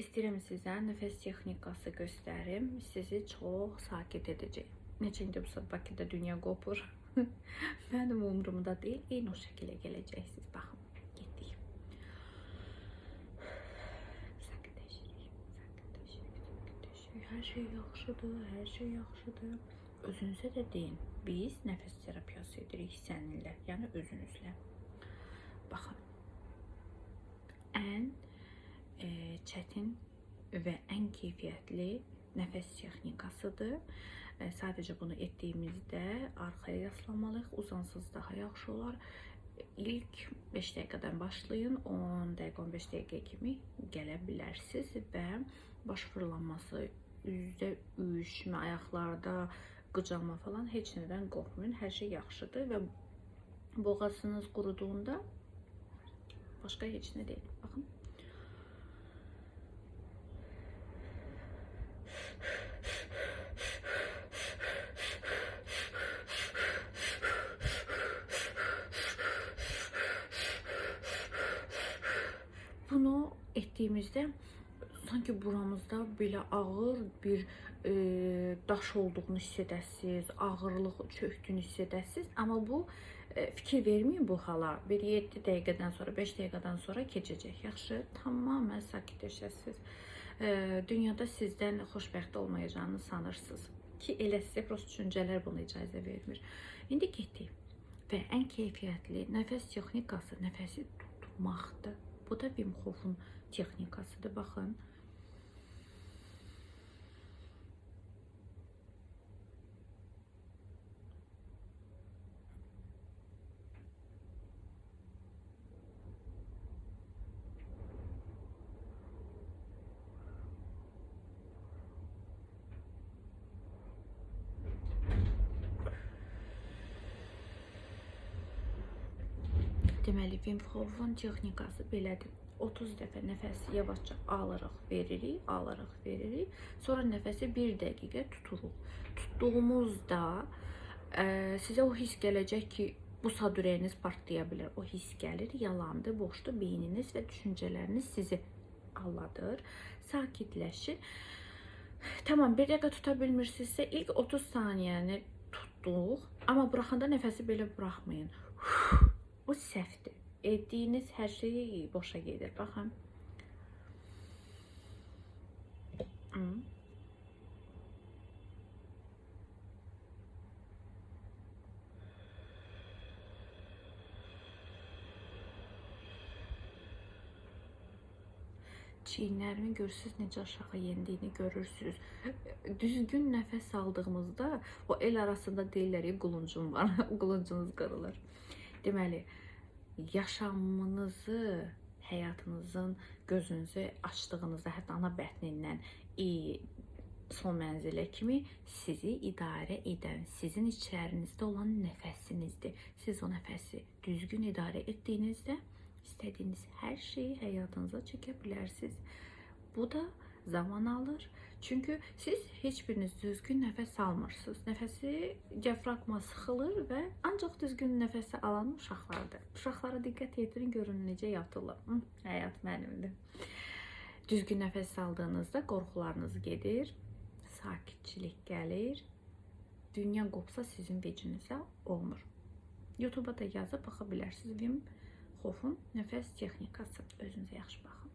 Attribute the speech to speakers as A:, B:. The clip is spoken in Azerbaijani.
A: İstəyirəm sizə nəfəs texnikası göstərim. Sizi çox sakit edəcək. Neçə indi bu Bakıda dünya qopur. Mənim umurumda deyil. Eyni o şəkildə gələcəksiniz. Baxın, getdik. Sakitləşirik. Hər şey yaxşıdır, hər şey yaxşıdır. Özünüzə də deyin. Biz nəfəs terapiyası edirik səninlə, yəni özünüzlə. Baxın. Ən çətin və ən keyfiyyətli nəfəs texnikasıdır. Sadəcə bunu etdiyimizdə arxaya yaslanmalıyıq. Uzansız daha yaxşı olar. İlk 5 dəqiqədən başlayın. 10 dəqiqə, 15 dəqiqə kimi gələ bilərsiniz və baş fırlanması, üzdə üşmə, ayaqlarda qıcalma falan heç nədən qorxmayın. Hər şey yaxşıdır və boğazınız quruduğunda başqa heç nə deyil. Baxın. Bunu etdiyimizdə sanki buramızda belə ağır bir daş olduğunu hiss edəsiniz, ağırlıq çöktüyünü hiss edəsiniz. Amma bu fikir verməyin bu hala. Bir 7 dəqiqədən sonra, 5 dəqiqədən sonra keçəcək. Yaxşı, tamamilə sakitləşəsiniz. Dünyada sizdən xoşbəxt olmayacağını sanırsınız ki, elə sizə prosta düşüncələr buna icazə vermir. İndi getdik və ən keyfiyyətli nəfəs texnikası nəfəsi tutmaqdır. Bu da Wim Hof'un texnikasıdır. Baxın. Deməli, Wim Hof'un texnikası belədir. 30 dəfə nəfəsi yavaşca alırıq, veririk. Sonra nəfəsi 1 dəqiqə tuturuq. Tutduğumuzda sizə o his gələcək ki, bu saat ürəyiniz partlaya bilər. O his gəlir, yalandır, boşdur, beyniniz və düşüncələriniz sizi alladır, sakitləşir. Tamam, 1 dəqiqə tuta bilmirsinizsə, ilk 30 saniyəni tutduq, amma buraxanda nəfəsi belə buraxmayın. Bu səhvdir. Etdiyiniz hər şey boşa gedir. Baxın. Çiyinlərimi görürsünüz, necə aşağı yendiyini görürsünüz. Düzgün nəfəs aldığımızda o el arasında deyirlər ki, quluncum var, quluncunuz qırılır. Deməli, yaşamınızı, həyatınızın gözünüzü açdığınızda, hətta ana bətnindən son mənzilə kimi sizi idarə edən, sizin içərinizdə olan nəfəsinizdir. Siz o nəfəsi düzgün idarə etdiyinizdə istədiyiniz hər şeyi həyatınıza çəkə bilərsiniz. Bu da zaman alır. Çünki siz heç biriniz düzgün nəfəs almırsınız. Nəfəsi diafraqma sıxılır və ancaq düzgün nəfəsi alan uşaqlardır. Uşaqlara diqqət yetirin, görün necə yatırlar. Həyat mənimdir. Düzgün nəfəs aldığınızda qorxularınız gedir, sakitçilik gəlir. Dünya qopsa sizin vecinizə olmur. YouTube'a da yazıb baxa bilərsiniz. Wim Hof'un nəfəs texnikası. Özünüzə yaxşı baxın.